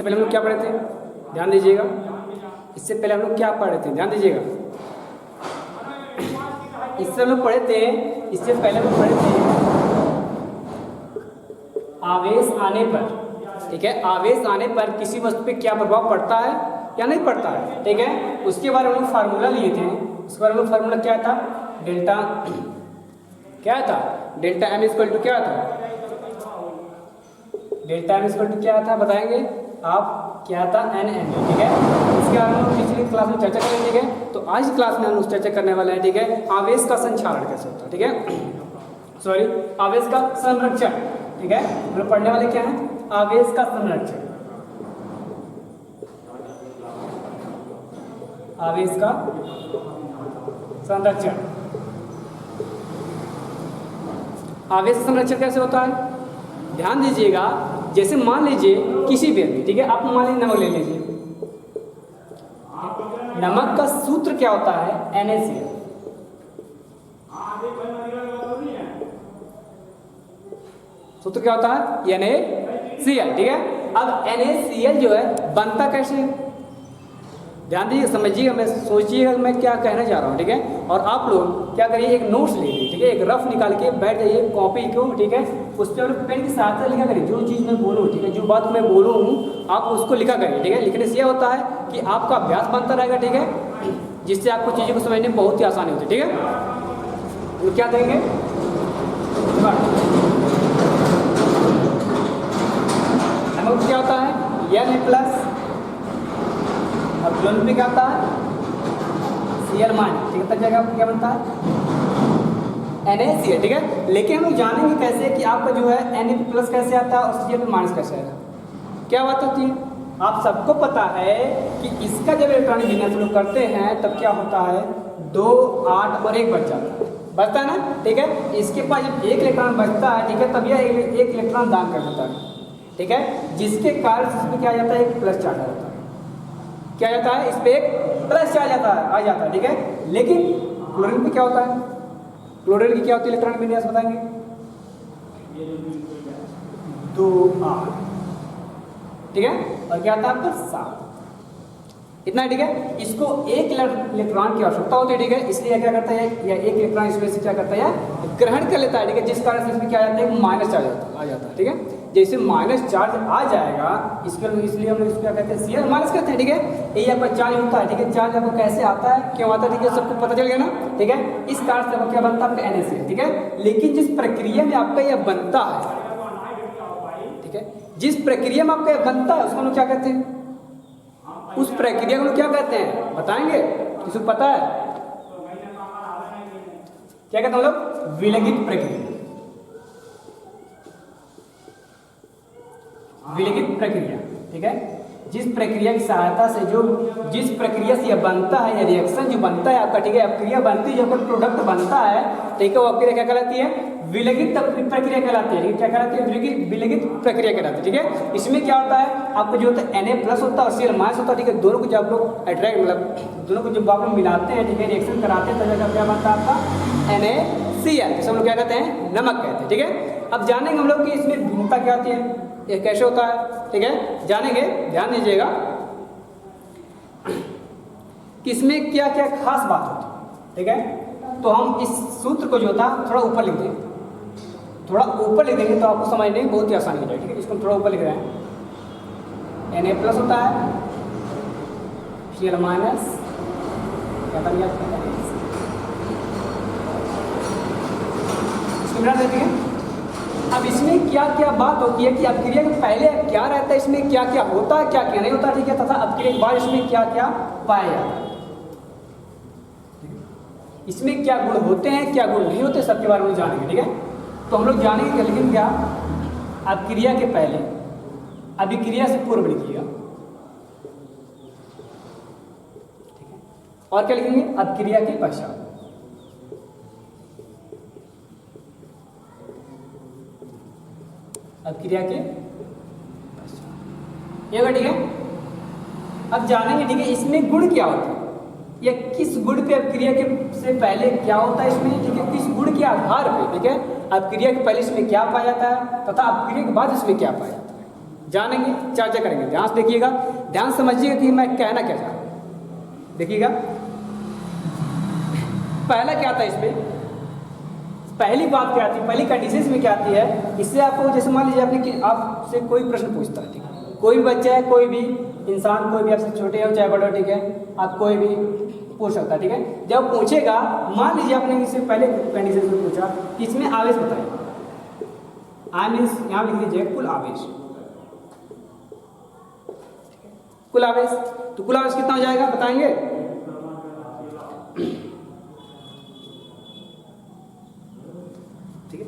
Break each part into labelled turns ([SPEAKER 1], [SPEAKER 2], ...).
[SPEAKER 1] पहले हम लोग क्या पढ़े थे, ध्यान दीजिएगा। इससे पहले हम लोग क्या पढ़े थे, ध्यान दीजिएगा। इससे हम लोग पढ़े थे, इससे पहले हम लोग पढ़े थे आवेश आने पर, ठीक है, आवेश आने पर किसी वस्तु पे क्या प्रभाव पड़ता है या नहीं पड़ता है, ठीक है। उसके बारे में हम लोग फार्मूला लिए थे। उसके बारे में फार्मूला क्या था, डेल्टा क्या था, डेल्टा एम इक्वल टू क्या था, डेल्टा एम इक्वल टू क्या था बताएंगे आप, क्या था एन एम, ठीक है। इसके बारे में हम पिछली क्लास में चर्चा करेंगे, ठीक है। तो आज क्लास में हम लोग चर्चा करने वाले हैं, ठीक है, आवेश का संचारण कैसे होता है, ठीक है, सॉरी आवेश का संरक्षण, ठीक है। हम लोग पढ़ने वाले क्या है, आवेश का संरक्षण, आवेश का संरक्षण। आवेश का संरक्षण कैसे होता है, ध्यान दीजिएगा। जैसे मान लीजिए किसी भी, ठीक है, आप मान लीजिए नमक ले लीजिए, नमक का सूत्र क्या होता है, NaCl, सूत्र क्या होता है, NaCl, ठीक है। अब NaCl जो है बनता कैसे है, ध्यान दीजिए, समझिएगा, मैं सोचिएगा मैं क्या कहना चाह रहा हूँ, ठीक है। और आप लोग क्या करिए, एक नोट्स ले लीजिए, ठीक है, एक रफ निकाल के बैठ जाइए कॉपी को, ठीक है। उस पर पेन की सहायता लिखा करिए, जो चीज़ मैं बोलूँ, ठीक है, जो बात मैं बोलूँ आप उसको लिखा करिए, ठीक है। लिखने से यह होता है कि आपका अभ्यास बनता रहेगा, ठीक है, जिससे आपको चीज़ों को समझने में बहुत ही आसानी होती है, ठीक है। तो क्या करेंगे, नमक क्या होता है, Na+ और क्लोरीन में क्या होता है, Cl-, ठीक है। तब जाएगा आपको क्या बनता है, NaCl, ठीक है। लेकिन हम लोग जानेंगे कैसे कि आपका जो है Na+ कैसे आता है और Cl- कैसे आएगा, क्या बात होती है। आप सबको पता है कि इसका जब इलेक्ट्रॉनिक विन्यास हम लोग करते हैं तब क्या होता है, 2, 8 और 1 बच जाता है, बचता है ना, ठीक है। इसके पास जब 1 इलेक्ट्रॉन बचता है, ठीक है, तब यह 1 इलेक्ट्रॉन दान कर देता है, ठीक है, जिसके कारण इसमें क्या आ जाता है, एक प्लस चार्ज आ जाता है, क्या जाता है, इस पे एक प्लस चार्ज आ जाता है, ठीक है। लेकिन क्लोरीन पे क्या होता है, क्लोरीन की क्या होती है इलेक्ट्रॉनिक विन्यास बताएंगे, 2, 8, ठीक है, और क्या आता है आपका 7, इतना, ठीक है। इसको 1 इलेक्ट्रॉन की आवश्यकता होती है, ठीक है, इसलिए क्या करता है, या 1 इलेक्ट्रॉन इसमें से क्या करता है, ग्रहण कर लेता है, ठीक है, जिस कारण से इसमें क्या आ जाता है, माइनस चार्ज आ जाता है, ठीक है। जैसे माइनस चार्ज आ जाएगा इसके, इसलिए हम लोग इसको क्या कहते हैं, Cl- कहते हैं, ठीक है। यही आपका चार्ज होता है, ठीक है। चार्ज आपको कैसे आता है, क्यों आता है, ठीक है, सबको पता चल गया ना, ठीक है। इस कारण से आपको क्या बनता है, आपका NaCl, ठीक है। लेकिन जिस प्रक्रिया में आपका यह बनता है, ठीक है, जिस प्रक्रिया में आपका यह बनता है उसको हम लोग क्या कहते हैं, उस प्रक्रिया को क्या कहते हैं बताएंगे, किसी को पता है, क्या कहते हैं हम लोग, विलगित प्रक्रिया, विलगित प्रक्रिया, ठीक है। जिस प्रक्रिया की सहायता से जिस प्रक्रिया से यह बनता है, यह रिएक्शन जो बनता है आपका, ठीक है, अपक्रिया बनती है, जब प्रोडक्ट बनता है, ठीक है, वो अपक्रिया क्या कहलाती है, विलगित प्रक्रिया कहलाती है, क्या कहलाती है, विलगित प्रक्रिया कहलाती है, ठीक है। इसमें क्या होता है, आपको जो होता है Na+ होता है और Cl- होता है, ठीक है। दोनों को जब आप लोग अट्रैक्ट, मतलब दोनों को जब आप लोग मिलाते हैं, ठीक है, रिएक्शन कराते हैं, तब क्या बनता है आपका NaCl, जिसे हम लोग क्या कहते हैं, नमक कहते हैं, ठीक है। अब जानेंगे हम लोग कि इसमें भिन्नता क्या होती है, ये कैसे होता है, ठीक है, जानेंगे, ध्यान दीजिएगा कि इसमें क्या क्या खास बात होती है, ठीक है। तो हम इस सूत्र को जो था थोड़ा ऊपर लिख देंगे, थोड़ा ऊपर लिख देंगे तो आपको समझने में बहुत ही आसानी हो जाएगी, ठीक है। इसको थोड़ा ऊपर लिख रहे हैं, Na+ होता है, Cl- क्या बन गया, इसको मिला देते हैं। अब इसमें क्या क्या बात होती है कि अपक्रिया के पहले क्या रहता है, इसमें क्या क्या होता है, क्या क्या नहीं होता, ठीक है, तथा अपक्रिया के बाद इसमें क्या क्या पाया जाता है, इसमें क्या गुण होते हैं, क्या गुण नहीं होते, सबके बारे में जानेंगे, ठीक है। तो हम लोग जानेंगे, लेकिन क्या, अपक्रिया के पहले, अभिक्रिया से पूर्व लिखिएगा, ठीक है। और क्या लिखेंगे, अपक्रिया के पश्चात, अपक्रिया के पश्चात, ये ठीक है। अब जानेंगे, ठीक है, इसमें गुण क्या होता है, या किस गुण पे अपक्रिया के से पहले क्या होता है इसमें, ठीक है, किस गुण के आधार पे, ठीक है, अपक्रिया के पहले इसमें क्या पाया जाता है तथा अपक्रिया के बाद इसमें क्या पाया जाता है, जानेंगे, चर्चा करेंगे। ध्यान से देखिएगा, ध्यान समझिएगा कि मैं कहना क्या चाह रहा हूँ। देखिएगा पहला क्या था इसमें, पहली बात क्या आती है, पहली कंडीशन में क्या आती है, इससे आपको जैसे मान लीजिए आपने कि आपसे कोई प्रश्न पूछता है, ठीक है, कोई भी बच्चा है, कोई भी इंसान, कोई भी आपसे छोटे हो चाहे बड़े हो, ठीक है, आप कोई भी पूछ सकता है, ठीक है। जब पूछेगा, मान लीजिए आपने इससे पहले कंडीशन में पूछा कि इसमें आवेश बताइए, आई मीन्स यहाँ लिख दीजिए कुल आवेश, कुल आवेश, तो कुल आवेश कितना हो जाएगा बताएंगे? ठीक है,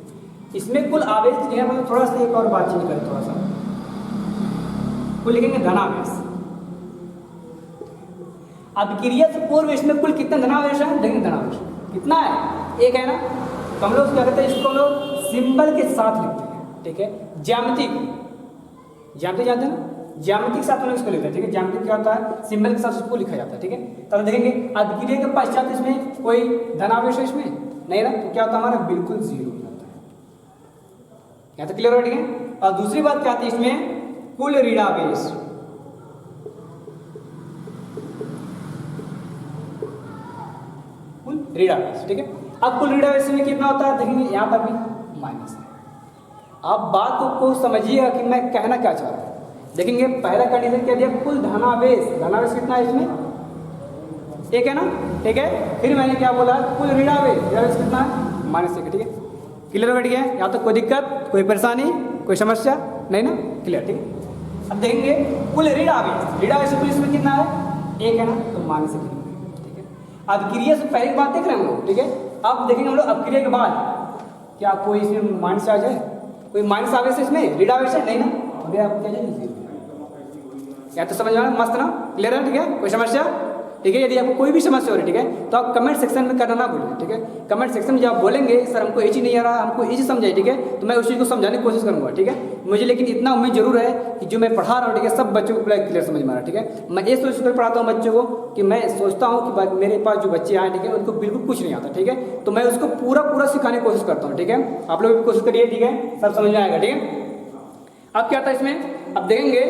[SPEAKER 1] इसमें कुल आवेश जो है मतलब थोड़ा सा एक और बातचीत करें, थोड़ा सा कुल लिखेंगे धनावेश। अब क्रिया से पूर्व इसमें कुल कितने धनावेश है, देखेंगे धनावेश कितना है, एक है ना, तो हम लोग क्या करते हैं, इसको हम लोग सिंबल के साथ लिखते हैं, ठीक है, ज्यामिति जानते हैं ना, ज्यामिति के साथ हम लोग इसको लिखते हैं, ठीक है। ज्यामिति क्या होता है, सिंबल के साथ इसको लिखा जाता है, ठीक है। तब देखेंगे अभिक्रिया के पश्चात इसमें कोई धनावेश है इसमें नहीं ना, तो क्या होता है हमारा बिल्कुल जीरो हो जाता है। यहाँ तो क्लियर हो, ठीक है। और दूसरी बात क्या आती है इसमें, कुल ऋणावेश, कुल ऋणावेश, ठीक है। अब कुल ऋणावेश में कितना होता है देखेंगे, यहाँ पर भी माइनस है। आप बात को समझिएगा कि मैं कहना क्या चाह रहा हूँ। देखेंगे पहला कंडीशन क्या दिया, कुल धनावेश, धनावेश कितना है इसमें, एक है ना, ठीक है। फिर मैंने क्या बोला, कुल ऋणावेश, ऋणावेश कितना है, माइनस एक, ठीक है। क्लियर बैठ गया, यहाँ तो कोई दिक्कत, कोई परेशानी, कोई समस्या नहीं ना, क्लियर, ठीक है। अब देखेंगे कुल ऋणावेश, ऋणावेश कुल इसमें कितना है, एक है ना, तो माइनस एक, ठीक है। अब क्रिया से पहले की बात देख रहे हैं हम लोग, ठीक है। अब देखेंगे हम लोग अब क्रिया के बाद क्या कोई इसमें माइनस आ जाए, कोई माइनस आवेश इसमें ऋणावेश है नहीं ना, तो आपको क्या जाएगी जीरो। या तो समझ में आया, मस्त ना, क्लियर है, ठीक है, कोई समस्या, ठीक है। यदि आपको कोई भी समस्या हो रही है, ठीक है, तो आप कमेंट सेक्शन में करना ना भूलिए, ठीक है। कमेंट सेक्शन में जब आप बोलेंगे सर हमको ये चीज़ नहीं आ रहा, हमको ये चीज़ समझाइए, ठीक है, तो मैं उस चीज़ को समझाने की कोशिश करूँगा, ठीक है। मुझे लेकिन इतना उम्मीद जरूर है कि जो मैं पढ़ा रहा हूँ, ठीक है, सब बच्चों को क्लियर समझ में आ रहा है, ठीक है। मैं ये सोच कर पढ़ाता हूँ बच्चों को कि मैं सोचता हूँ कि मेरे पास जो बच्चे आए, ठीक है, उनको बिल्कुल कुछ नहीं आता, ठीक है, तो मैं उसको पूरा सिखाने की कोशिश करता हूँ, ठीक है। आप लोग भी कोशिश करिए, ठीक है, सब समझ में आएगा, ठीक है। अब क्या था इसमें, अब देखेंगे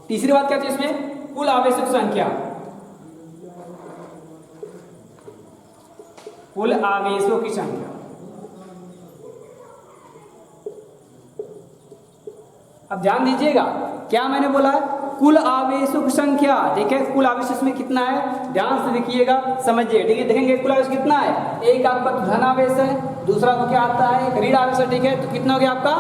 [SPEAKER 1] तीसरी बात क्या थी इसमें, कुल आवेशक संख्या, कुल आवेशों की संख्या। अब ध्यान दीजिएगा, क्या मैंने बोला, कुल आवेशों की संख्या, ठीक है। कुल आवेश इसमें कितना है, ध्यान से देखिएगा, समझिए, ठीक है। देखेंगे कुल आवेश कितना है, एक आपका धन आवेश है, दूसरा को क्या आता है, एक ऋण आवेश है, ठीक है। तो कितना हो गया आपका,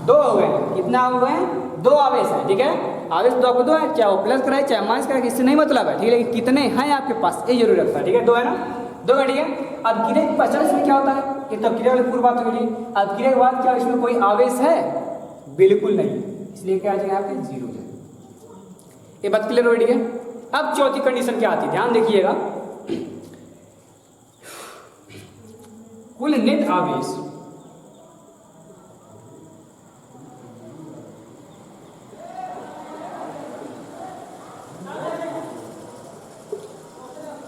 [SPEAKER 1] दो हो गए, कितना हो गए, दो आवेश है, ठीक है। आवेश दो आपको दो है, चाहे वो प्लस कराए चाहे माइनस कराए, इससे नहीं मतलब है, ठीक है, लेकिन कितने हैं आपके पास ये जरूर रखता है, ठीक है, दो है ना, दो है, ठीक है। अब क्रिया के पश्चात इसमें क्या होता है, ये तो क्रिया वाली पूरी बात हो गई। अब क्रिया के बाद क्या इसमें कोई आवेश है, बिल्कुल नहीं, इसलिए क्या आ जाएगा आपके जीरो जाएगा। ये बात क्लियर हो, ठीक है। अब चौथी कंडीशन क्या आती है, ध्यान देखिएगा, कुल नेट आवेश,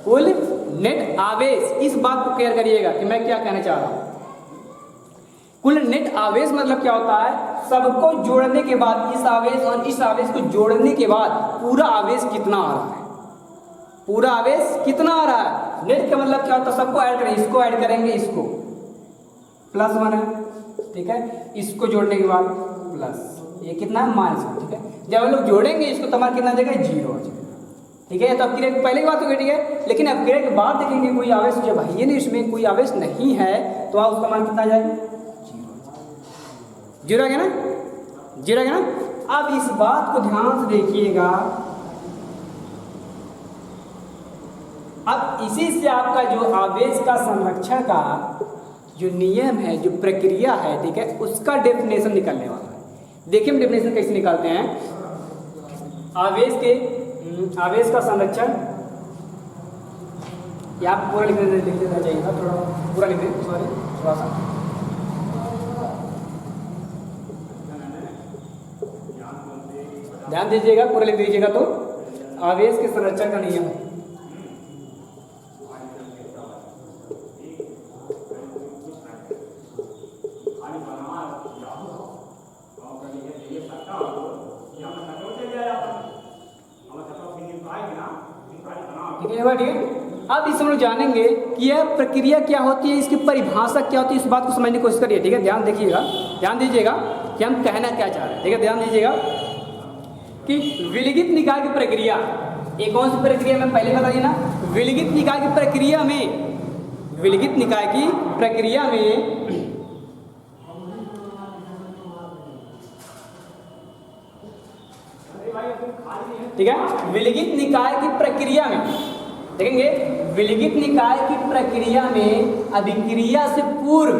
[SPEAKER 1] कुल नेट आवेश, इस बात को क्लियर करिएगा कि मैं क्या कहना चाह रहा हूं। कुल नेट आवेश मतलब क्या होता है, सबको जोड़ने के बाद, इस आवेश और इस आवेश को जोड़ने के बाद पूरा आवेश कितना आ रहा है, पूरा आवेश कितना आ रहा है। नेट का मतलब क्या होता है, सबको ऐड करेंगे, इसको ऐड करेंगे, इसको +1 है, ठीक है, इसको जोड़ने के बाद प्लस, ये कितना है -1, ठीक है। जब हम लोग जोड़ेंगे इसको तो हमारा कितना आ जाएगा, 0 हो जाएगा, ठीक है। तो अब क्रिया पहले की बात हो गई, ठीक है। लेकिन अब क्रिया के बाद देखेंगे कोई आवेश जब है नहीं, इसमें कोई आवेश नहीं है, तो आप उसका मान कितना आ जाएगा, 0 आ गया ना, 0 आ गया ना। अब इस बात को ध्यान से देखिएगा, अब इसी से आपका जो आवेश का संरक्षण का जो नियम है, जो प्रक्रिया है, ठीक है, उसका डेफिनेशन निकलने वाला है। देखिए हम डेफिनेशन कैसे निकालते हैं, आवेश का संरक्षण, या आप पूरा लिख देना चाहिए था, थोड़ा पूरा लिख दें, सॉरी थोड़ा सा, ध्यान दीजिएगा, पूरा लिख दीजिएगा। तो आवेश के संरक्षण का नियम, ठीक है, ठीक है। अब इस हम लोग जानेंगे कि यह प्रक्रिया क्या होती है, इसकी परिभाषा क्या होती है, इस बात को समझने की कोशिश करिए। ठीक है, ध्यान देखिएगा, ध्यान दीजिएगा कि हम कहना क्या चाह रहे हैं। ठीक है, ध्यान दीजिएगा कि विलिखित निकाय की प्रक्रिया, एक कौन सी प्रक्रिया में पहले बता दिया ना, विलिखित निकाय की प्रक्रिया में, विलिखित निकाय की प्रक्रिया में ठीक है, विलिखित निकाय की प्रक्रिया में देखेंगे, विलिखित निकाय की प्रक्रिया में अभिक्रिया से पूर्व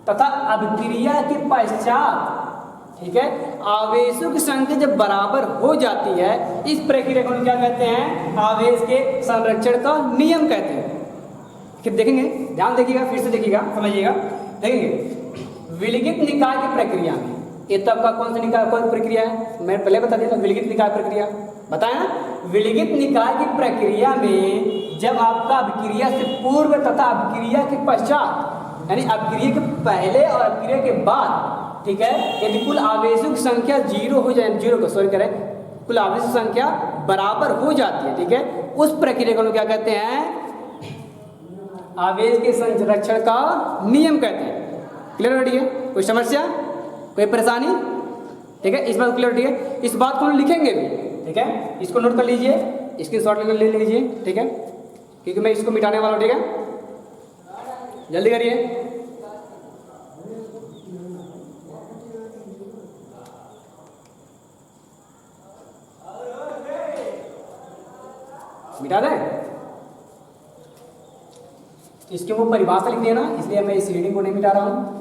[SPEAKER 1] तथा अभिक्रिया के पश्चात, ठीक है, आवेशों की संख्या जब बराबर हो जाती है, इस प्रक्रिया को क्या कहते हैं, आवेश के संरक्षण का नियम कहते हैं। फिर देखेंगे, ध्यान देखिएगा, फिर से देखिएगा, समझिएगा। देखेंगे विलिखित निकाय की प्रक्रिया में, ये तो आपका कौन सा निकाय, कौन प्रक्रिया है, मैं पहले बता दिया था, विलिखित निकाय प्रक्रिया बताया ना। विलिखित निकाय की प्रक्रिया में जब आपका अभिक्रिया से पूर्व तथा अभिक्रिया के पश्चात, यानी अभिक्रिया के पहले और अभिक्रिया के बाद, ठीक है, यदि कुल आवेशों की संख्या जीरो हो जाए, जीरो को सॉरी करें, कुल आवेशों की संख्या बराबर हो जाती है, ठीक है, उस प्रक्रिया को क्या कहते हैं, आवेश के संरक्षण का नियम कहते हैं। क्लियर हो, ठीक है, कोई समस्या, कोई परेशानी, ठीक है, इस बात क्लियर, ठीक है। इस बात को हम लिखेंगे भी, ठीक है, इसको नोट कर लीजिए, स्क्रीनशॉट ले लीजिए, ठीक है, क्योंकि मैं इसको मिटाने वाला हूँ। ठीक है, जल्दी करिए, मिटा दें, इसके वो परिभाषा लिख देना, इसलिए मैं इस रीडिंग को नहीं मिटा रहा हूं।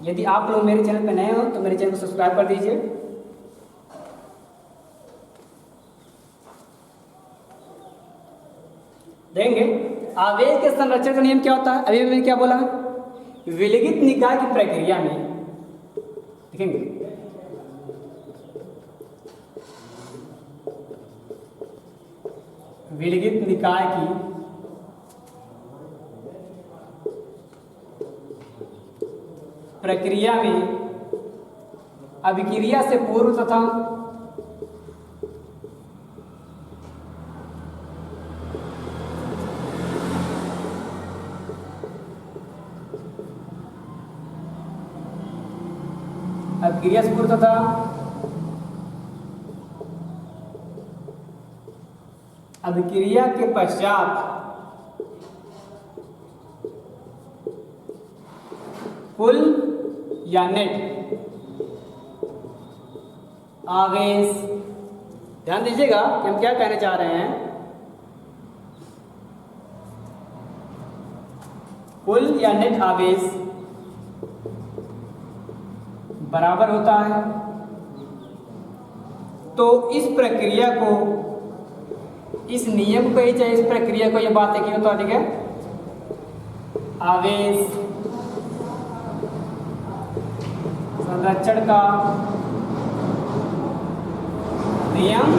[SPEAKER 1] यदि आप लोग मेरे चैनल पे नए हो तो मेरे चैनल को सब्सक्राइब कर दीजिए। देंगे आवेश के संरक्षण का नियम क्या होता है, अभी मैंने क्या बोला, विलिखित निकाय की प्रक्रिया में, देखेंगे विलिखित निकाय की प्रक्रिया में अभिक्रिया से पूर्व तथा अभिक्रिया से पूर्व तथा अभिक्रिया के पश्चात कुल या नेट आवेश, ध्यान दीजिएगा कि हम क्या कहना चाह रहे हैं, कुल या नेट आवेश बराबर होता है। तो इस प्रक्रिया को, इस नियम को ही, चाहे इस प्रक्रिया को, ये बात है कि होता है, ठीक है, आवेश संरक्षण का नियम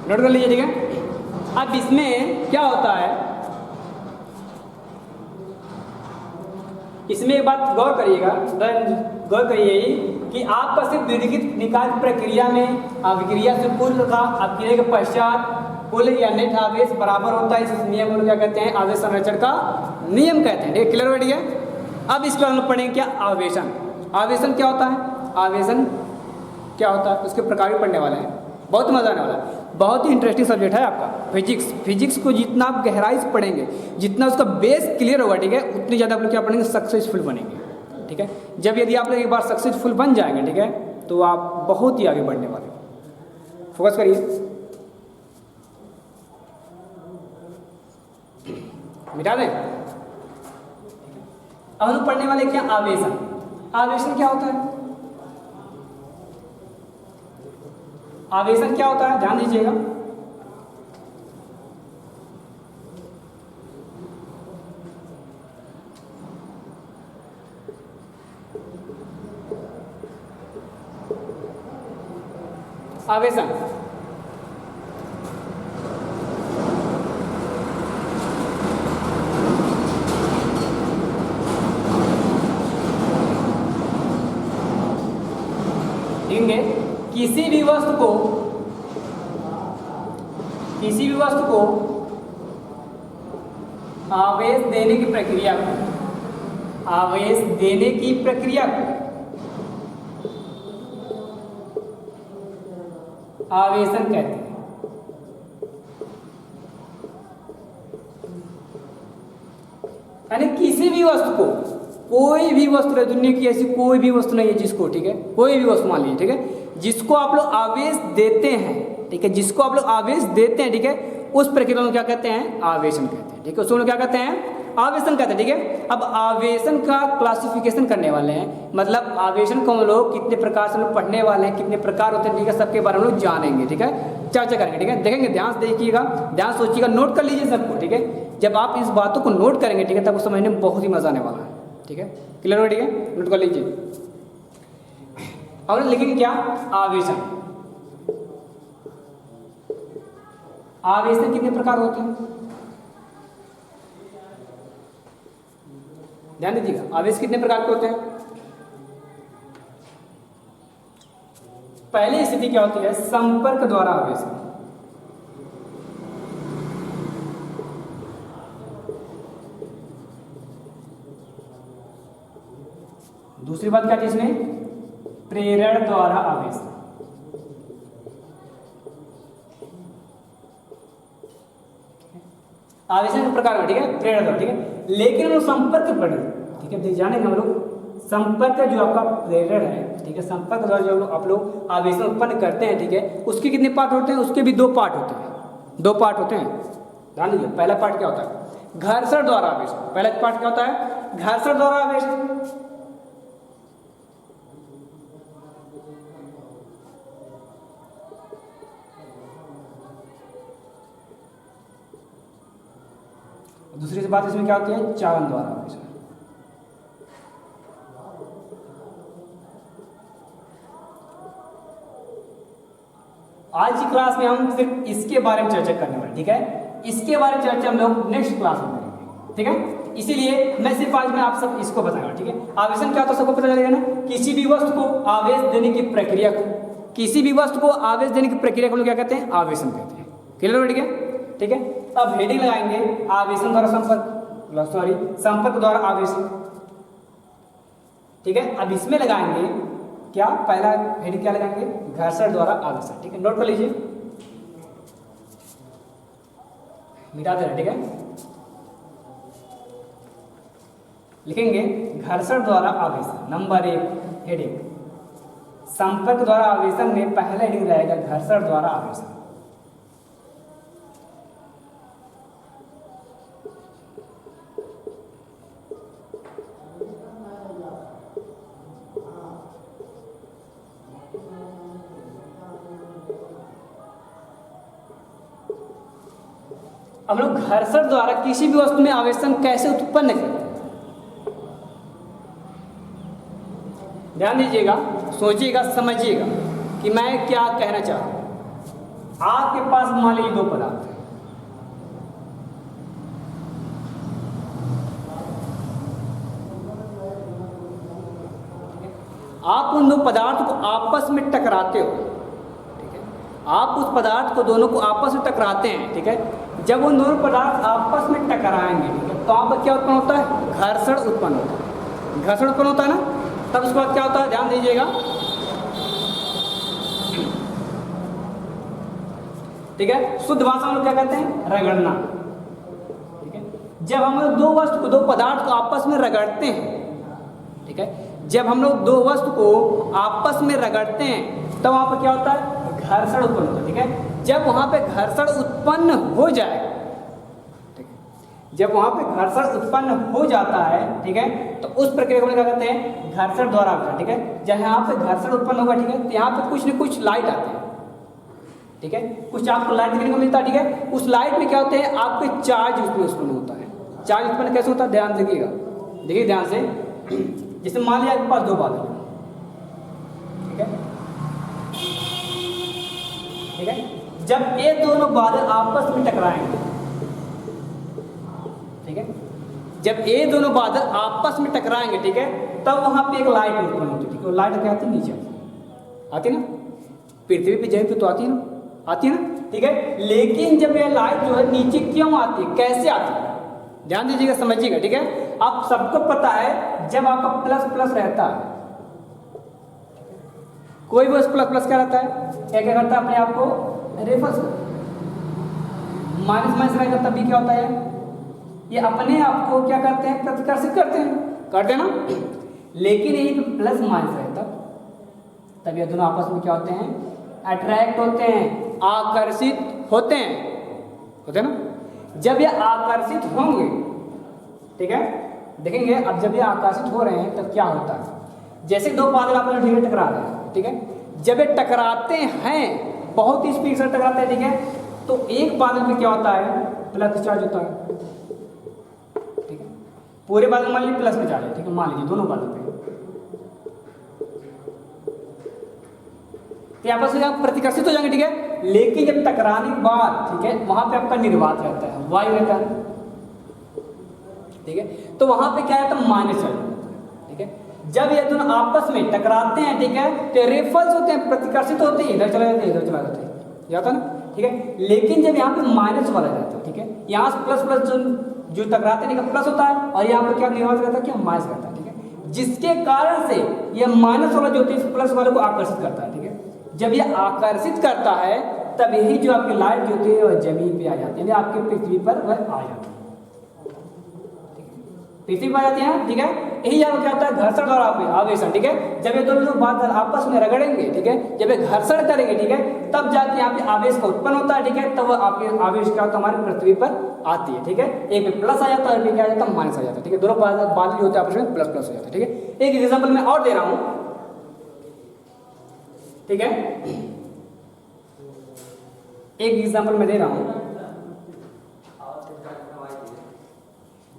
[SPEAKER 1] नोट कर लीजिए, ठीक है। अब इसमें क्या होता है, इसमें एक बात गौर करिएगा, गौर करिए कि आपका सिर्फ विलिखित निकाय प्रक्रिया में अभिक्रिया से पूर्व तथा अभिक्रिया के पश्चात कुल या नेट आवेश बराबर होता है। इस नियम को क्या कहते हैं, आवेश संरक्षण का नियम कहते हैं। क्लियर हो गया। अब इसके बाद हम पढ़ेंगे क्या, आवेशन। आवेशन क्या होता है, आवेशन क्या होता है, उसके प्रकार भी पढ़ने वाले हैं, बहुत मजा आने वाला है। बहुत ही इंटरेस्टिंग सब्जेक्ट है आपका फिजिक्स। फिजिक्स को जितना आप गहराई से पढ़ेंगे, जितना उसका बेस क्लियर होगा, ठीक है, उतनी ज़्यादा आप लोग क्या पढ़ेंगे, सक्सेसफुल बनेंगे। ठीक है, जब यदि आप लोग एक बार सक्सेसफुल बन जाएंगे, ठीक है, तो आप बहुत ही आगे बढ़ने वाले। फोकस करिए, मिटा दें। अब हम पढ़ने वाले क्या, आवेशन। आवेशन क्या होता है, आवेशन क्या होता है, ध्यान दीजिएगा। आवेशन किसी भी वस्तु को आवेश देने की प्रक्रिया को आवेशन कहते हैं। यानी किसी भी वस्तु को, कोई भी वस्तु है दुनिया की, ऐसी कोई भी वस्तु नहीं है जिसको, ठीक है, कोई भी वस्तु मान लीजिए, ठीक है, जिसको आप लोग आवेश देते हैं, ठीक है, जिसको आप लोग आवेश देते हैं, ठीक है, उस प्रक्रिया को क्या कहते हैं? आवेशन कहते हैं। ठीक है, उसको क्या कहते हैं? आवेशन कहते हैं। ठीक है, अब आवेशन का क्लासिफिकेशन करने वाले हैं, मतलब आवेशन को हम लोग कितने प्रकार से लोग पढ़ने वाले हैं, कितने प्रकार होते हैं, ठीक है, सबके बारे में लोग जानेंगे। ठीक है, चर्चा करेंगे। ठीक है, देखेंगे, ध्यान से देखिएगा, ध्यान सोचिएगा, नोट कर लीजिए सबको। ठीक है, जब आप इस बातों को नोट करेंगे, ठीक है, तब उस समझने में बहुत ही मजा आने वाला है। ठीक है, क्लियर हो? ठीक है, नोट कर लीजिए। और लिखेंगे क्या? आवेशन। आवेशन कितने प्रकार होते हैं? ध्यान दीजिएगा, आवेश कितने प्रकार के होते हैं? पहली स्थिति क्या होती है? संपर्क द्वारा आवेशन। दूसरी बात क्या थी इसमें? प्रेरण द्वारा आवेशन। आवेशन के प्रकार में, ठीक है, प्रेरण द्वारा। ठीक है, लेकिन हम लोग संपर्क पढ़े, ठीक है, जानेंगे हम लोग संपर्क जो आपका प्रेरण है, ठीक है, संपर्क द्वारा जो आप लोग आवेशन उत्पन्न करते हैं, ठीक है, उसके कितने पार्ट होते हैं? उसके भी 2 पार्ट होते हैं। 2 पार्ट होते हैं, ध्यान दीजिए। पहला पार्ट क्या होता है? घर्षण द्वारा आवेशन। पहला पार्ट क्या होता है? घर्षण द्वारा आवेशन। दूसरी बात इसमें क्या होती है? चालन द्वारा आवेशन। आज की क्लास में हम सिर्फ इसके बारे में चर्चा करने वाले। ठीक है, इसके बारे में चर्चा हम लोग नेक्स्ट क्लास में करेंगे। ठीक है, इसीलिए मैं सिर्फ आज में आप सब इसको बताऊंगा। ठीक है, आवेशन क्या होता है सबको पता चलेगा ना? किसी भी वस्तु को आवेश देने की प्रक्रिया को, किसी भी वस्तु को आवेश देने की प्रक्रिया को क्या कहते हैं? आवेशन कहते हैं। क्लियर हो? ठीक है, ठीक है, अब हेडिंग लगाएंगे आवेशन द्वारा संपर्क, सॉरी, संपर्क द्वारा आवेशन। ठीक है, अब इसमें लगाएंगे क्या? पहला हेडिंग क्या लगाएंगे? घर्षण द्वारा आवेशन। ठीक है, नोट कर लीजिए, मिटा दे रहे। ठीक है, लिखेंगे घर्षण द्वारा आवेशन। नंबर 1 हेडिंग संपर्क द्वारा आवेशन में पहला हेडिंग रहेगा घर्षण द्वारा आवेशन। हम लोग घर्षण द्वारा किसी भी वस्तु में आवेशन कैसे उत्पन्न करते हैं? ध्यान दीजिएगा, सोचिएगा, समझिएगा कि मैं क्या कहना चाह रहा हूं। आपके पास मान लीजिए 2 पदार्थ हैं, आप उन 2 पदार्थ को आपस में टकराते हो। ठीक है, आप उस पदार्थ को दोनों को आपस में टकराते हैं। ठीक है, जब उन दोनों पदार्थ आपस में टकराएंगे, ठीक है, तो आपका क्या उत्पन्न होता है? घर्षण उत्पन्न होता है। घर्षण उत्पन्न होता है ना, तब उसके बाद क्या होता है? ध्यान दीजिएगा, ठीक है, शुद्ध भाषा में लोग क्या कहते हैं? रगड़ना। ठीक है, जब हम लोग 2 वस्तु को, 2 पदार्थ को आपस में रगड़ते हैं, ठीक है, जब हम लोग 2 वस्तु को आपस में रगड़ते हैं, तब वहां पर क्या होता है? घर्षण उत्पन्न होता है। ठीक है, जब वहां पे घर्षण उत्पन्न हो जाए, ठीक है, जब वहां पे घर्षण उत्पन्न हो जाता है, ठीक है, तो उस प्रक्रिया को क्या कहते हैं? घर्षण द्वारा आवेशन। ठीक है, जब यहाँ पे घर्षण उत्पन्न होगा, ठीक है, तो यहाँ पे कुछ न कुछ लाइट आते हैं। ठीक है, कुछ आपको लाइट देखने को मिलता है। ठीक है, उस लाइट में क्या होते हैं? आपके चार्ज उसमें उत्पन्न होता है। चार्ज उत्पन्न कैसे होता है? ध्यान देखिएगा, देखिए ध्यान से। जैसे मान लिया आपके पास 2 बादल, ठीक है, ठीक है, जब ये दोनों बादल आपस में टकराएंगे, ठीक है, जब ये दोनों बादल आपस में टकराएंगे, ठीक है, तब वहां पे एक लाइट उत्पन्न होती है। ठीक है, लाइट क्या आती है? नीचे आती है ना। पृथ्वी पे जमीन पे तो आती है ना, ठीक है। लेकिन जब यह लाइट जो है नीचे क्यों आती है, कैसे आती है, ध्यान दीजिएगा, समझिएगा, ठीक है। आप सबको पता है जब आपका प्लस प्लस रहता है, कोई भी प्लस प्लस क्या रहता है, क्या करता है अपने आप को रेफर्स, माइनस माइनस रहेगा तब भी क्या होता है, ये अपने आप को क्या करते हैं, प्रतिकर्षित करते हैं ना। लेकिन यही प्लस माइनस रहता तब ये दोनों आपस में क्या होते हैं, अट्रैक्ट होते हैं, आकर्षित होते हैं ना। जब ये आकर्षित होंगे, ठीक है, देखेंगे अब जब ये आकर्षित हो रहे हैं तब क्या होता है, जैसे दो बादल आपस में टकरा रहे हैं, ठीक है, जब ये टकराते हैं बहुत ही स्पीड से टकराते हैं, ठीक है, तो एक बादल में क्या होता है, प्लस चार्ज होता है, ठीक है, पूरे बादल मान लीजिए प्लस में चार्ज है, ठीक है, मान लीजिए दोनों बादल पे, तो आपस में प्रतिकर्षित हो जाएंगे, ठीक है। लेकिन जब टकराने के बाद, ठीक है, वहां पे आपका निर्वात रहता है, वायु रहता है, ठीक है, तो वहां पे क्या रहता है, माइनस चार्ज, ठीक है। जब ये दोनों आपस में टकराते हैं, ठीक है, तो रेफल्स होते हैं, प्रतिकर्षित होते हैं, इधर चला जाते हैं, इधर चला जाते हैं, जाता ना, ठीक है। लेकिन जब यहाँ पे माइनस वाला रहता है, ठीक है, यहाँ से प्लस प्लस जो टकराते हैं प्लस होता है, और यहाँ पे क्या निर्वात रहता है, क्या माइनस रहता है, ठीक है, जिसके कारण से यह माइनस वाला जो होता है प्लस वाले को आकर्षित करता है, ठीक है। जब ये आकर्षित करता है तब यही जो आपकी लाइट जो होती है वह जमीन पे आ जाती है, आपके पृथ्वी पर वह आ जाती है, पृथ्वी पर आ जाती है, ठीक है। यही यहाँ क्या होता है, घर्षण और आवेशन, ठीक है। जब ये दोनों बादल आपस में रगड़ेंगे, ठीक है, जब ये घर्षण करेंगे, ठीक है, तब जाके यहाँ पे आवेश का उत्पन्न होता है, ठीक है, तब आपके आवेश क्या होता है, हमारी पृथ्वी पर आती है, ठीक है। एक में प्लस आ जाता है, एक क्या आ जाता है, माइनस आ जाता है, ठीक है, दोनों बादल जो होते हैं आपस में प्लस प्लस हो जाता है, ठीक है। एक एग्जाम्पल मैं और दे रहा हूँ, ठीक है, एक एग्जाम्पल मैं दे रहा हूं।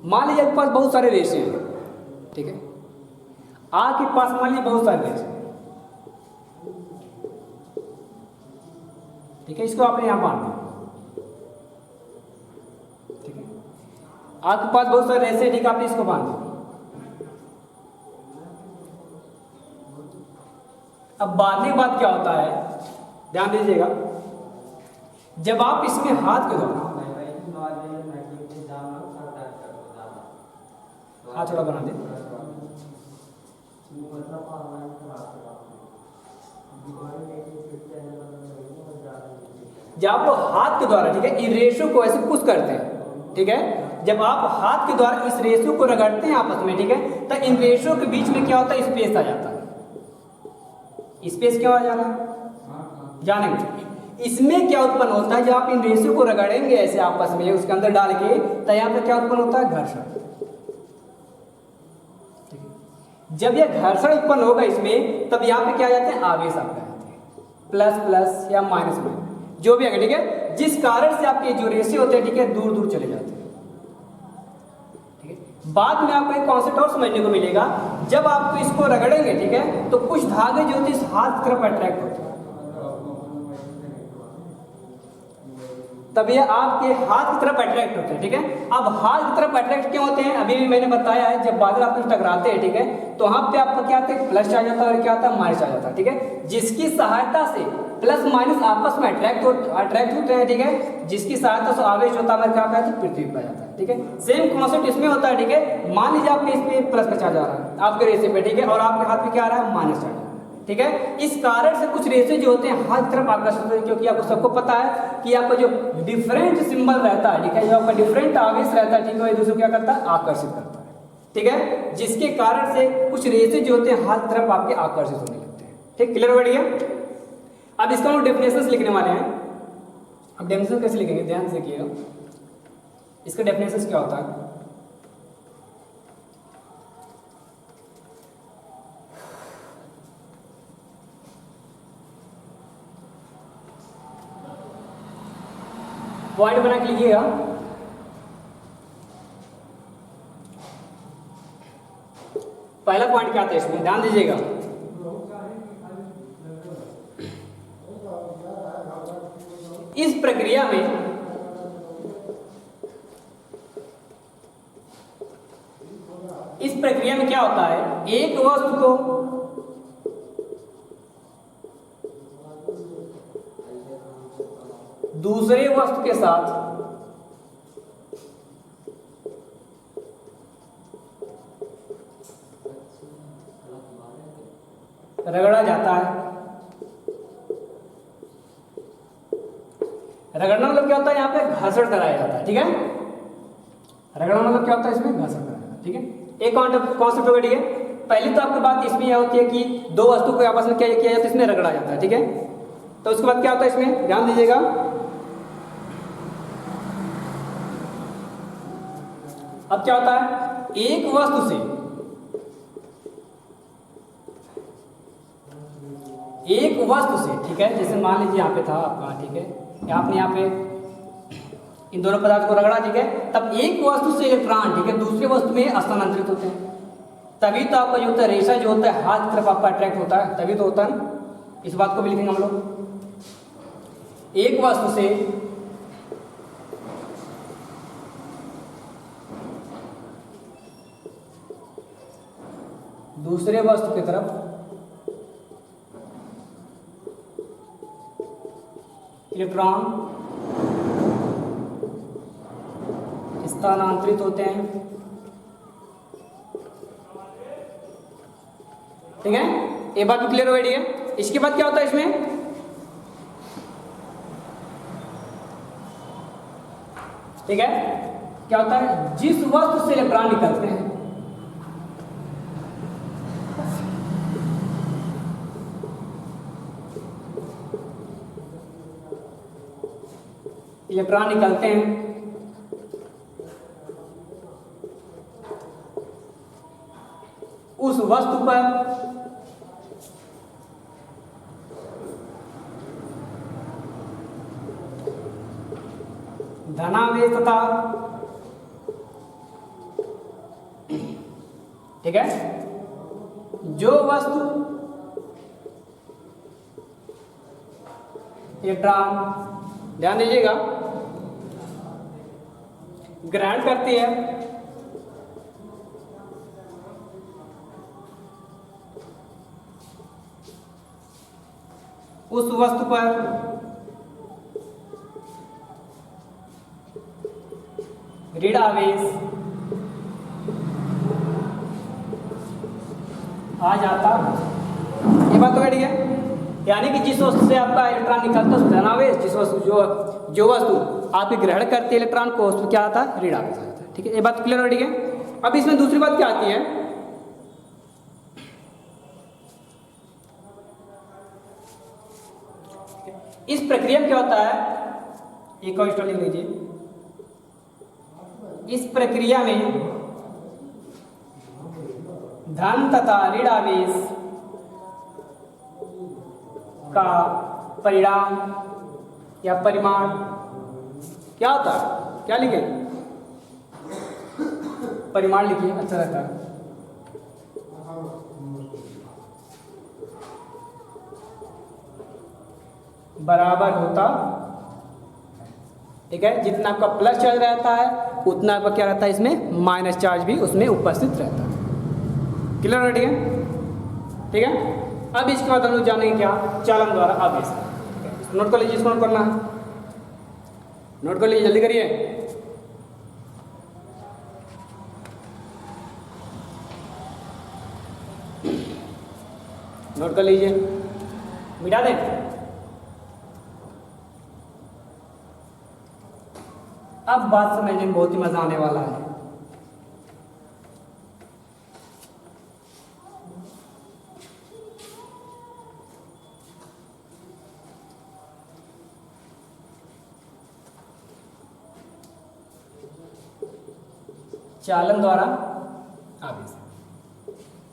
[SPEAKER 1] मान लीजिए आपके पास बहुत सारे रेशे हैं, ठीक है, आग के पास मान लीजिए बहुत सारे रेशे, ठीक है, इसको आपने यहां बांध दिया, ठीक है, आग के पास बहुत सारे रेशे, ठीक है, आपने इसको बांध दिया। अब बांधने के बाद क्या होता है, ध्यान दीजिएगा, जब आप इसमें हाथ के द्वारा, हाथ थोड़ा बना दे, जब आप लोग हाथ के द्वारा, ठीक है, इन रेशों को ऐसे पुश करते हैं, ठीक है, जब आप हाथ के द्वारा इस रेशों को रगड़ते हैं आपस में, ठीक है, तो इन रेशों के बीच में क्या होता है, स्पेस आ जाता है। स्पेस क्यों आ जा रहा है, जानेंगे इसमें क्या उत्पन्न होता है, जब आप इन रेशों को रगड़ेंगे ऐसे आपस में उसके अंदर डाल के, तो यहाँ पे क्या उत्पन्न होता है, घर्षण, ठीक है। जब यह घर्षण उत्पन्न होगा इसमें, तब यहाँ पे क्या आ जाते हैं, आवेश आपके आते हैं, प्लस प्लस या माइनस माइनस जो भी आएगा, ठीक है, जिस कारण से आपके जो रेशे होते हैं, ठीक है, दूर दूर चले जाते हैं, ठीक है। बाद में आपको एक कॉन्सेप्ट और समझने को मिलेगा, जब आप इसको रगड़ेंगे, ठीक है, तो कुछ धागे जो होते हैं इस हाथ की तरफ अट्रैक्ट होते हैं, तब ये आपके हाथ की तरफ अट्रैक्ट होते हैं, ठीक है। अब हाथ की तरफ अट्रैक्ट क्यों होते हैं, अभी भी मैंने बताया है, जब बादल आपस में टकराते हैं, ठीक है, तो वहां पे आपका क्या आता है, प्लस आ जाता है और क्या आता है, माइनस आ जाता है, ठीक है, जिसकी सहायता से प्लस माइनस आपस में अट्रैक्ट होते हैं, ठीक है, जिसकी सहायता से आवेश होता है क्या है, पृथ्वी पर जाता है, ठीक है। सेम कॉन्सेप्ट इसमें होता है, ठीक है। मान लीजिए आपके इसमें प्लस का चार्ज आ रहा है आपके रेशे पे, ठीक है, और आपके हाथ में क्या आ रहा है, माइनस चार्ज, ठीक है। इस कारण से कुछ रेशे जो होते हैं हाथ की तरफ आकर्षित होते हैं, क्योंकि आपको सबको पता है कि आपका जो डिफरेंट सिंबल रहता है, ठीक है, जो आपका डिफरेंट आवेश रहता है, ठीक है, एक दूसरे को क्या करता है, आकर्षित करता है, ठीक है, जिसके कारण से कुछ रेशे जो होते हैं हाथ की तरफ आपके आकर्षित होने लगते हैं, ठीक, क्लियर हो गया। अब इसका हम डेफिनेशन लिखने वाले हैं। अब डेफिनेशन कैसे लिखेंगे, ध्यान से देखिएगा, इसका डेफिनेशन क्या होता है, पॉइंट बना के लिखिएगा, पहला पॉइंट क्या आता है इसमें, ध्यान दीजिएगा, इस प्रक्रिया में क्या होता है, एक वस्तु को दूसरे वस्तु के साथ रगड़ा जाता है। रगड़ना मतलब क्या होता है, यहाँ पे घर्षण कराया जाता है, ठीक है। रगड़ना मतलब क्या होता है, इसमें घर्षण कराया जाता है, ठीक है। एक कॉन्सेप्ट होगा, ठीक है। पहली तो आपकी बात इसमें यह होती है कि दो वस्तु को आपस में क्या किया जाता है, इसमें रगड़ा जाता है, ठीक है। तो उसके बाद क्या होता है, इसमें ध्यान दीजिएगा, अब क्या होता है, एक वस्तु से ठीक है, जैसे मान लीजिए यहाँ पे था आपका, ठीक है, आपने यहाँ पे इन दोनों पदार्थ को रगड़ा, ठीक है। तब एक वस्तु से इलेक्ट्रॉन, ठीक है, दूसरे वस्तु में स्थानांतरित होते हैं। तभी तो आपका जो होता है रेशा जो होता है हाथ की तरफ आपका अट्रैक्ट होता है, तभी तो होता है ना। इस बात को भी लिखेंगे हम लोग। एक वस्तु से दूसरे वस्तु की तरफ इलेक्ट्रॉन स्थानांतरित होते हैं, ठीक है। ये बात भी क्लियर हो गई है। इसके बाद क्या होता है, इसमें ठीक है, क्या होता है, जिस वस्तु से इलेक्ट्रॉन निकलते हैं उस वस्तु पर धनावेश तथा, ठीक है, जो वस्तु इलेक्ट्रॉन, ध्यान दीजिएगा, ग्रहण करती है उस वस्तु पर ऋण आवेश आ जाता। ये बात तो ठीक है, यानी कि जिस वस्तु से आपका इलेक्ट्रॉन निकलता है उसमें धनावेश, जिस वस्तु जो वस्तु आपकी ग्रहण करती है इलेक्ट्रॉन को, उसमें क्या आता है, ऋण आवेश आता है, ठीक है। ये बात क्लियर हो, ठीक है। अब इसमें दूसरी बात क्या आती है, इस प्रक्रिया में क्या होता है, एक और स्टोरी लिख लीजिए। इस प्रक्रिया में धन तथा ऋण आवेश का परिणाम या परिमाण क्या होता है, क्या लिखे, परिमाण लिखिए, अच्छा रहता है। बराबर होता, ठीक है, जितना आपका प्लस चार्ज रहता है उतना आपका क्या रहता है, इसमें माइनस चार्ज भी उसमें उपस्थित रहता है। क्लियर है, ठीक है, ठीक है। अब इसके बाद हम लोग जानेंगे क्या, चालन द्वारा आवेश। नोट कर लीजिए, इसको नोट करना है, नोट कर लीजिए, जल्दी करिए। नोट कर लीजिए, मिटा दें। अब बात समझने में बहुत ही मजा आने वाला है। चालन द्वारा आवेश।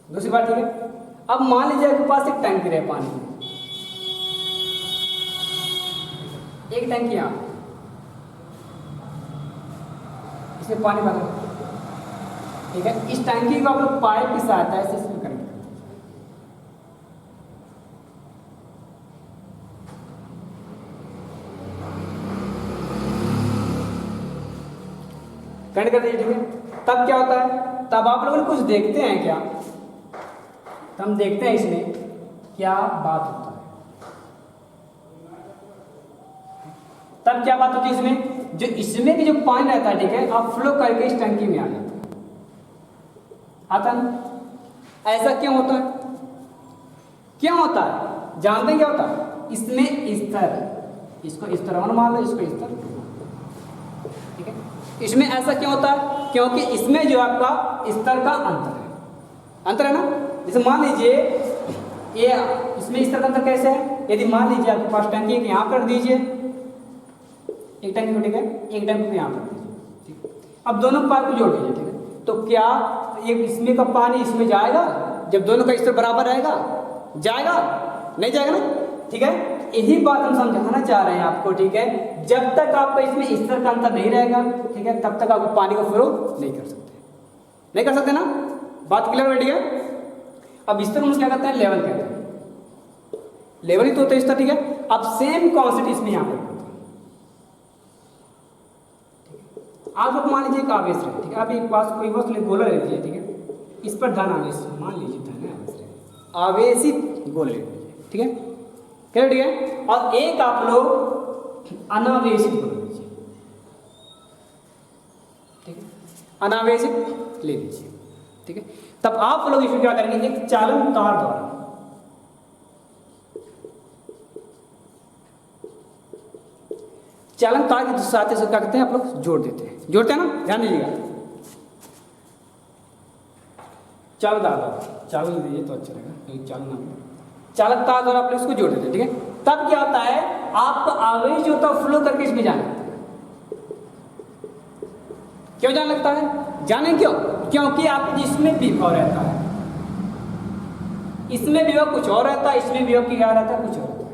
[SPEAKER 1] दूसरी बात, ठीक है। अब मान लीजिए आपके पास एक टंकी है पानी की, एक टंकी यहाँ, इसमें पानी भर, ठीक है। इस टंकी को आप लोग पाइप की सहायता से इसमें करेंगे, कनेक्ट कर दीजिए, ठीक है। तब क्या होता है, तब आप लोग कुछ देखते हैं क्या, हम देखते हैं इसमें क्या बात होता है। तब क्या बात होती है इसमें, जो इसमें की जो पानी रहता है, ठीक है, अब फ्लो करके इस टंकी में आ जाता है, आता ना। ऐसा क्यों होता है, क्यों होता है, जानते हैं क्या होता है? इसमें स्तर, इसको स्तर 1 मान लो, इसको स्तर 2, ठीक है। इसमें ऐसा क्यों होता है? क्योंकि इसमें जो आपका स्तर का अंतर है ना। जैसे मान लीजिए ये इसमें स्तर का अंतर कैसे है, यदि मान लीजिए आपके पास टंकी एक यहाँ कर दीजिए, एक टंकी को, ठीक है, एक टंकी को यहाँ कर दीजिए, ठीक है। अब दोनों पाइप को जोड़ दीजिए, ठीक है, तो क्या ये इसमें का पानी इसमें जाएगा? जब दोनों का स्तर बराबर रहेगा, जाएगा? नहीं जाएगा ना, ठीक है। यही बात हम समझाना चाह रहे हैं आपको, ठीक है। जब तक आपका इसमें स्तर का अंतर नहीं रहेगा, ठीक है, तब तक आप पानी को फ्लो नहीं कर सकते, नहीं कर सकते ना। बात क्लियर हो, ठीक है। अब स्तर हम क्या कहते हैं? लेवल कहते हैं, लेवल ही तो होता है स्तर, ठीक है। अब सेम कॉन्सेप्ट इसमें यहाँ पर आप लोग मान लीजिए एक आवेश है, ठीक है, आप एक पास कोई वस्तु गोला ले लीजिए, ठीक है, इस पर धन आवेश मान लीजिए, धन आवेश आवेशित गोले ले लीजिए, ठीक है, क्या, ठीक है। और एक आप लोग अनावेशित गोला लीजिए, ठीक है, अनावेशित ले लीजिए, ठीक है। तब आप लोग इसमें क्या करेंगे, एक चालन तार द्वारा चालन तार के साथ क्या करते हैं आप लोग, जोड़ देते हैं, जोड़ते हैं ना, ध्यान दीजिएगा। चालन तार, चालन दीजिए तो अच्छा रहेगा, चालन तार द्वारा आप लोग इसको जोड़ देते हैं, ठीक है। तब क्या होता है, आपका आवेश जो होता है फ्लो करके इसमें जाने लगता है। क्यों जाने लगता है? जाने क्यों? क्योंकि आप इसमें विभव रहता है, इसमें विभव कुछ और रहता है, इसमें विभव क्या रहता है, कुछ और रहता है।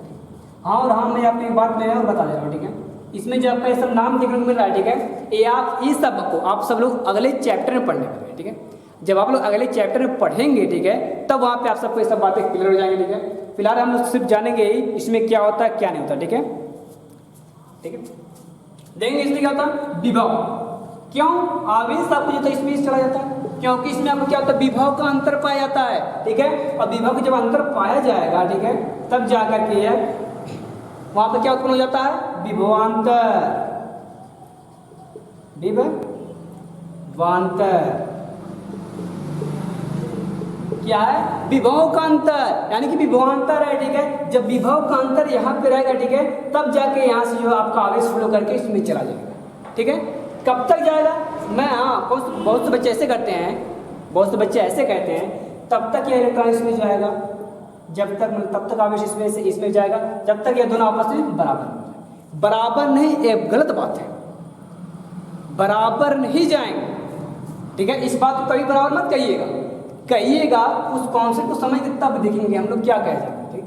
[SPEAKER 1] हाँ और हाँ, मैं आपको एक बात मैं और बता दे रहा हूँ, ठीक है। इसमें जो आपका ये सब नाम देखने को मिल रहा है, ठीक है, ये आप इस सब को आप सब लोग अगले चैप्टर में पढ़ने वाले हैं, ठीक है। जब आप लोग अगले चैप्टर में पढ़ेंगे, ठीक है, तब वहाँ पे आप सबको ये सब बातें क्लियर हो जाएंगे, ठीक है। फिलहाल हम लोग सिर्फ जानेंगे इसमें क्या होता है क्या नहीं होता, ठीक है, ठीक है। देखेंगे इसमें क्या होता है, विभव। क्यों आवेश आपको जो इसमें चला जाता है? क्योंकि इसमें आपको क्या होता है, विभव का अंतर पाया जाता है, ठीक है। और विभव का जब अंतर पाया जाएगा, ठीक है, तब जाकर के वहां पर क्या उत्पन्न हो जाता है, विभवांतर, विभवांतर क्या है, विभव का अंतर, यानी कि विभवांतर है, ठीक है। जब विभव का अंतर यहाँ पे रहेगा, ठीक है, तब जाके यहाँ से जो आपका आवेश फ्लो करके इसमें चला जाएगा, ठीक है। कब तक जाएगा? मैं हाँ बहुत से बच्चे ऐसे करते हैं, बहुत से बच्चे ऐसे कहते हैं, तब तक यह इलेक्ट्रॉन इसमें जाएगा, जब तक तब तक आवेश इसमें जाएगा जब तक ये दोनों आपस में बराबर नहीं जाए। बराबर नहीं, एक गलत बात है, बराबर नहीं जाएंगे, ठीक है। इस बात को कभी बराबर मत कहिएगा, कहिएगा उस कॉन्सेप्ट को समझ के तब देखेंगे हम लोग क्या कह जाएंगे, ठीक।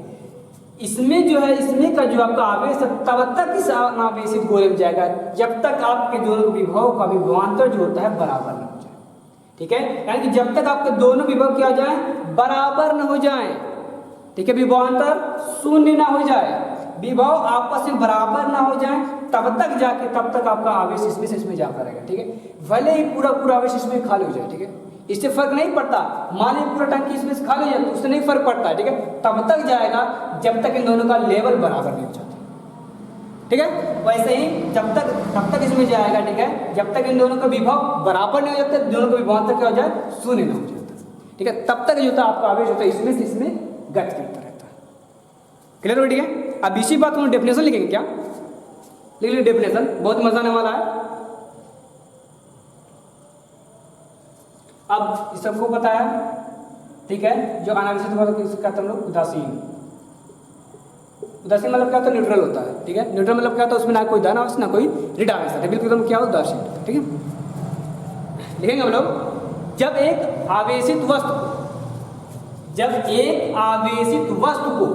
[SPEAKER 1] इसमें जो है, इसमें का जो आपका आवेश है तब तक इस अनावेशित गोले में जाएगा जब तक आपके दोनों विभव का विभवांतर जो होता है बराबर न हो जाए, ठीक है। यानी कि जब तक आपके दोनों विभव क्या हो जाए, बराबर न हो जाए, ठीक है, विभवांतर शून्य ना हो जाए, विभव आपस में बराबर ना हो जाए, तब तक जाके तब तक आपका आवेश इसमें से इसमें जाता रहेगा, ठीक है। भले ही पूरा आवेश इसमें खाली हो जाए, ठीक है, इससे फर्क नहीं पड़ता। मान लीजिए पूरा टंकी इसमें से खाली हो जाए तो उससे नहीं फर्क पड़ता है, ठीक है। तब तक जाएगा जब तक इन दोनों का लेवल बराबर नहीं हो जाता, ठीक है। वैसे ही जब तक तब तक इसमें जाएगा, ठीक है, जब तक इन दोनों का विभव बराबर नहीं हो जाता, दोनों का विभवांतर क्या हो जाए, शून्य ना हो जाता, ठीक है। तब तक जो होता है आपका आवेश होता है इसमें से इसमें गति करता रहता है, क्लियर हो, ठीक है। अब इसी बात को डेफिनेशन लिखेंगे, क्या लिख लीजिए डेफिनेशन, बहुत मजा आने वाला है। अब इस सबको बताया, ठीक है। जो अनावश्यक कहते हैं हम लोग उदासीन, उदासीन मतलब क्या होता है, न्यूट्रल होता है, ठीक है। न्यूट्रल मतलब क्या होता है, उसमें ना कोई धन आवेश ना कोई ऋण आवेश है, बिल्कुल एकदम क्या हो, उदासीन, ठीक है। लिखेंगे हम लोग, जब एक आवेशित वस्तु को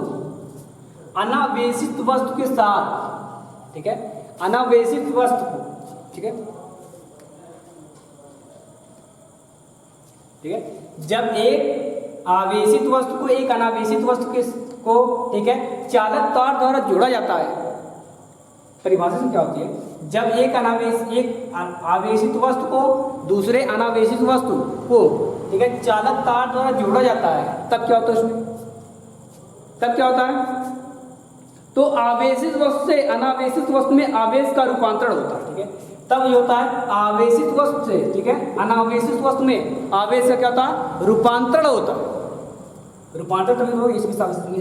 [SPEAKER 1] अनावेशित वस्तु के साथ, ठीक है, अनावेशित वस्तु को, ठीक है, ठीक है, जब एक आवेशित वस्तु को एक अनावेशित वस्तु को, ठीक है, चालक तार द्वारा जोड़ा जाता है। परिभाषा से क्या होती है, जब एक आवेशित वस्तु को दूसरे अनावेशित वस्तु को, ठीक है, चालक तार द्वारा जोड़ा जाता है, तब क्या होता है उसमें, तब क्या होता है, तो आवेशित वस्तु से अनावेशित वस्तु में आवेश का रूपांतरण होता है, ठीक है। तब ये होता है आवेशित वस्तु से, ठीक है, अनावेशित वस्तु में आवेश का क्या होता है, रूपांतरण होता है। रूपांतरण तभी होगा, इसमें साबित नहीं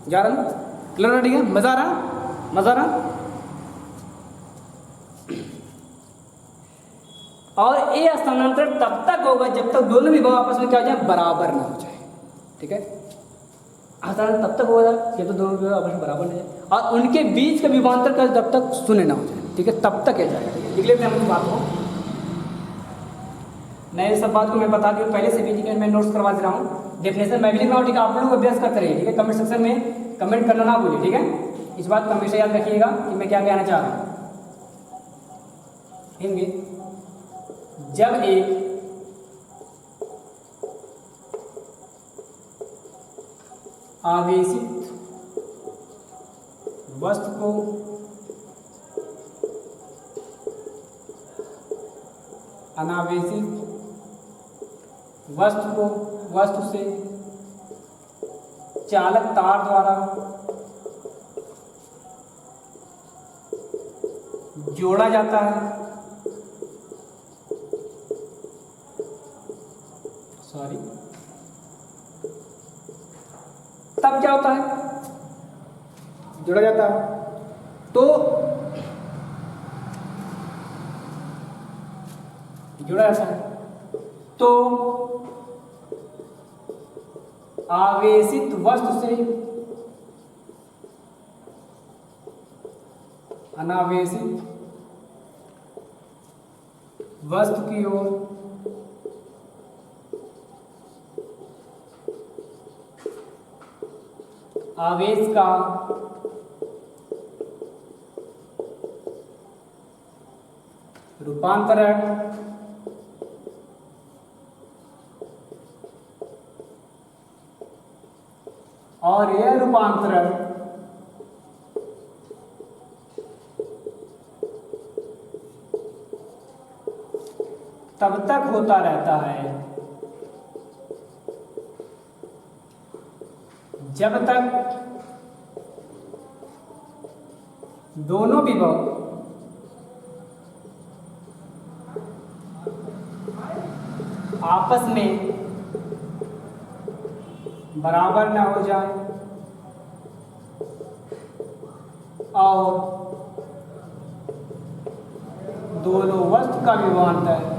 [SPEAKER 1] जा रहा ना, क्लियर, ठीक है, मजा आ रहा। और ये स्थानांतरण तब तक होगा जब तक दोनों विभव आपस में क्या हो जाए, बराबर ना हो जाए, ठीक है। हस्तांतरण तब तक होगा जब तक दोनों विभव आपस में बराबर ना हो जाए और उनके बीच का विभवांतर का जब तक शून्य ना हो जाए, ठीक है, तब तक ये जाएगा। लिख लेते हैं हम इस बात को, मैं सब बात को मैं बता दूँ पहले से भी, ठीक है, मैं नोट्स करवा दे रहा हूँ, डेफिनेशन मैं भी लिख रहा हूँ, ठीक है। आप लोग अभ्यास करते रहिए, ठीक है, कमेंट सेक्शन में कमेंट करना ना भूलिए, ठीक है। इस बात को हमेशा याद रखिएगा कि मैं क्या कहना चाह रहा हूँ। जब एक आवेशित वस्तु को अनावेशित वस्तु से चालक तार द्वारा जोड़ा जाता है, तब क्या होता है, जोड़ा जाता है। तो जोड़ा जाता है तो आवेशित वस्तु से अनावेशित वस्तु की ओर आवेश का रूपांतरण और यह रूपांतरण तब तक होता रहता है जब तक दोनों विभव आपस में बराबर न हो जाए और दोनों वस्तु का विभवांतर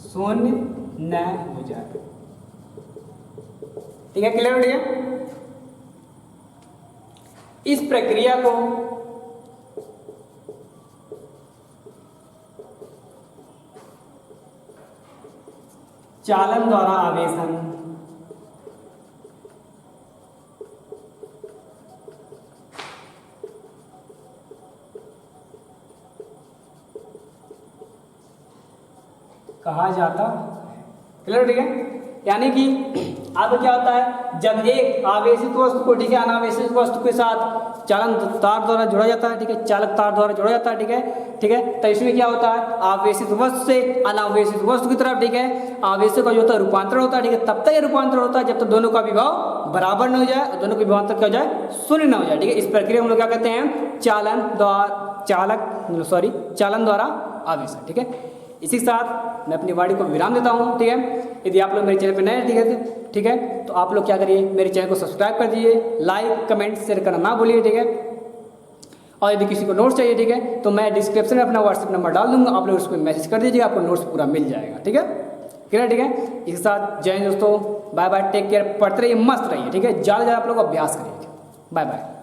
[SPEAKER 1] शून्य न हो जाए, ठीक है, क्लियर हो गया। इस प्रक्रिया को चालन द्वारा आवेशन कहा जाता है, क्लियर, ठीक है। यानी कि अब क्या होता है, जब एक आवेशित वस्तु को, ठीक है, अनावेशित वस्तु के साथ चालन तार द्वारा जोड़ा जाता है, ठीक है, चालक तार द्वारा जोड़ा जाता है, ठीक है, ठीक है, तो इसमें क्या होता है, आवेशित वस्तु से अनावेशित वस्तु की तरफ, ठीक है, आवेश का जो होता है रूपांतरण होता है, ठीक है, तब तक ये रूपांतरण होता है जब तक दोनों का विभव बराबर न हो जाए और दोनों का विभवांतर क्या हो जाए, शून्य न हो जाए, ठीक है। इस प्रक्रिया हम लोग क्या कहते हैं, चालन द्वारा आवेशन, ठीक है। इसी के साथ मैं अपनी वाणी को विराम देता हूँ, ठीक है। यदि आप लोग मेरे चैनल पर नए हैं, ठीक है, तो आप लोग क्या करिए, मेरे चैनल को सब्सक्राइब कर दीजिए, लाइक कमेंट शेयर करना ना भूलिए, ठीक है। और यदि किसी को नोट्स चाहिए, ठीक है, तो मैं डिस्क्रिप्शन में अपना व्हाट्सएप नंबर डाल दूंगा, आप लोग उसको मैसेज कर दीजिएगा, आपको नोट्स पूरा मिल जाएगा, ठीक है, क्लियर, ठीक है। इसके साथ जय हिंद दोस्तों, बाय बाय, टेक केयर, पढ़ते रहिए, मस्त रहिए, ठीक है, ज़्यादा से ज़्यादा आप लोग अभ्यास करिए, बाय बाय।